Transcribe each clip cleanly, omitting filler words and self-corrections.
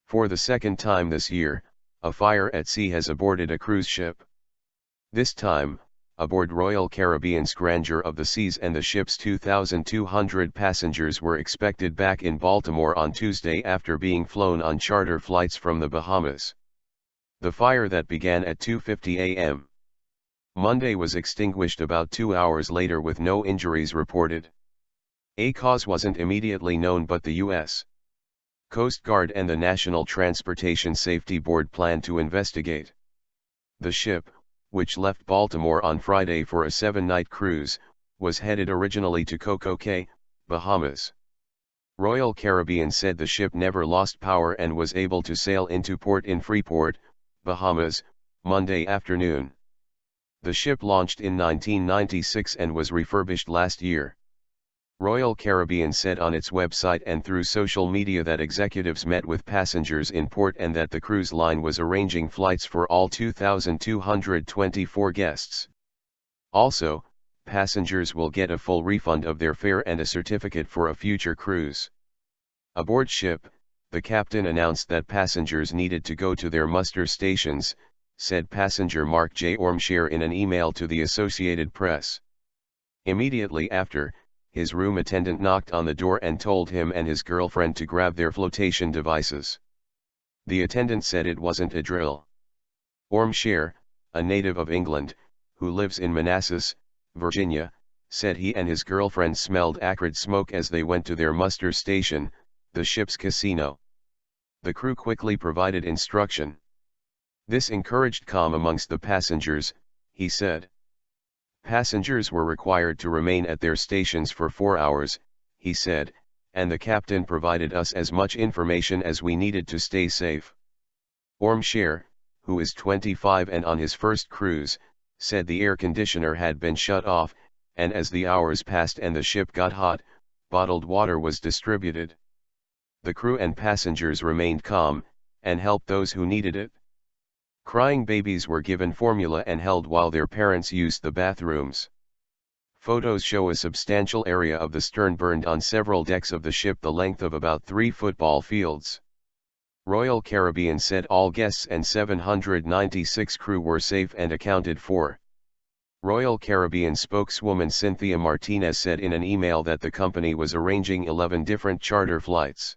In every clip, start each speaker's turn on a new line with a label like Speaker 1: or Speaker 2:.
Speaker 1: For the second time this year, a fire at sea has aborted a cruise ship. This time, aboard Royal Caribbean's Grandeur of the Seas, and the ship's 2,200 passengers were expected back in Baltimore on Tuesday after being flown on charter flights from the Bahamas. The fire that began at 2:50 a.m. Monday was extinguished about 2 hours later with no injuries reported. A cause wasn't immediately known, but the U.S. Coast Guard and the National Transportation Safety Board plan to investigate. The ship, which left Baltimore on Friday for a 7-night cruise, was headed originally to CocoCay, Bahamas. Royal Caribbean said the ship never lost power and was able to sail into port in Freeport, Bahamas, Monday afternoon. The ship launched in 1996 and was refurbished last year. Royal Caribbean said on its website and through social media that executives met with passengers in port and that the cruise line was arranging flights for all 2,224 guests. Also, passengers will get a full refund of their fare and a certificate for a future cruise. Aboard ship, the captain announced that passengers needed to go to their muster stations, said passenger Mark J. Ormesher in an email to the Associated Press. Immediately after, his room attendant knocked on the door and told him and his girlfriend to grab their flotation devices. The attendant said it wasn't a drill. Ormesher, a native of England, who lives in Manassas, Virginia, said he and his girlfriend smelled acrid smoke as they went to their muster station, the ship's casino. The crew quickly provided instruction. This encouraged calm amongst the passengers, he said. Passengers were required to remain at their stations for 4 hours, he said, and the captain provided us as much information as we needed to stay safe. Ormesher, who is 25 and on his first cruise, said the air conditioner had been shut off, and as the hours passed and the ship got hot, bottled water was distributed. The crew and passengers remained calm, and helped those who needed it. Crying babies were given formula and held while their parents used the bathrooms. Photos show a substantial area of the stern burned on several decks of the ship, the length of about 3 football fields. Royal Caribbean said all guests and 796 crew were safe and accounted for. Royal Caribbean spokeswoman Cynthia Martinez said in an email that the company was arranging 11 different charter flights.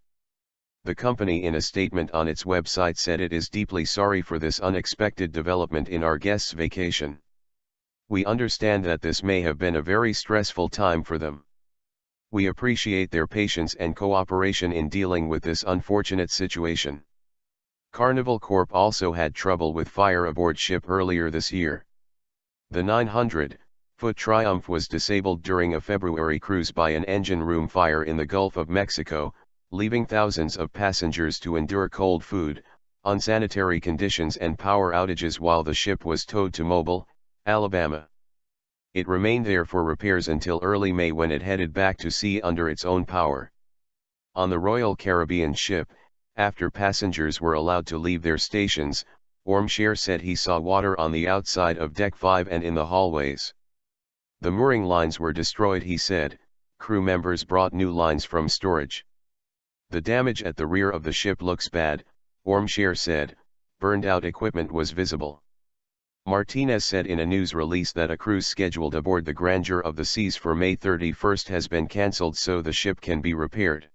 Speaker 1: The company in a statement on its website said it is deeply sorry for this unexpected development in our guests' vacation. We understand that this may have been a very stressful time for them. We appreciate their patience and cooperation in dealing with this unfortunate situation. Carnival Corp also had trouble with fire aboard ship earlier this year. The 900-foot Triumph was disabled during a February cruise by an engine room fire in the Gulf of Mexico, leaving thousands of passengers to endure cold food, unsanitary conditions and power outages while the ship was towed to Mobile, Alabama. It remained there for repairs until early May when it headed back to sea under its own power. On the Royal Caribbean ship, after passengers were allowed to leave their stations, Ormesher said he saw water on the outside of Deck 5 and in the hallways. The mooring lines were destroyed, he said. Crew members brought new lines from storage. The damage at the rear of the ship looks bad, Ormesher said. Burned out equipment was visible. Martinez said in a news release that a cruise scheduled aboard the Grandeur of the Seas for May 31 has been cancelled so the ship can be repaired.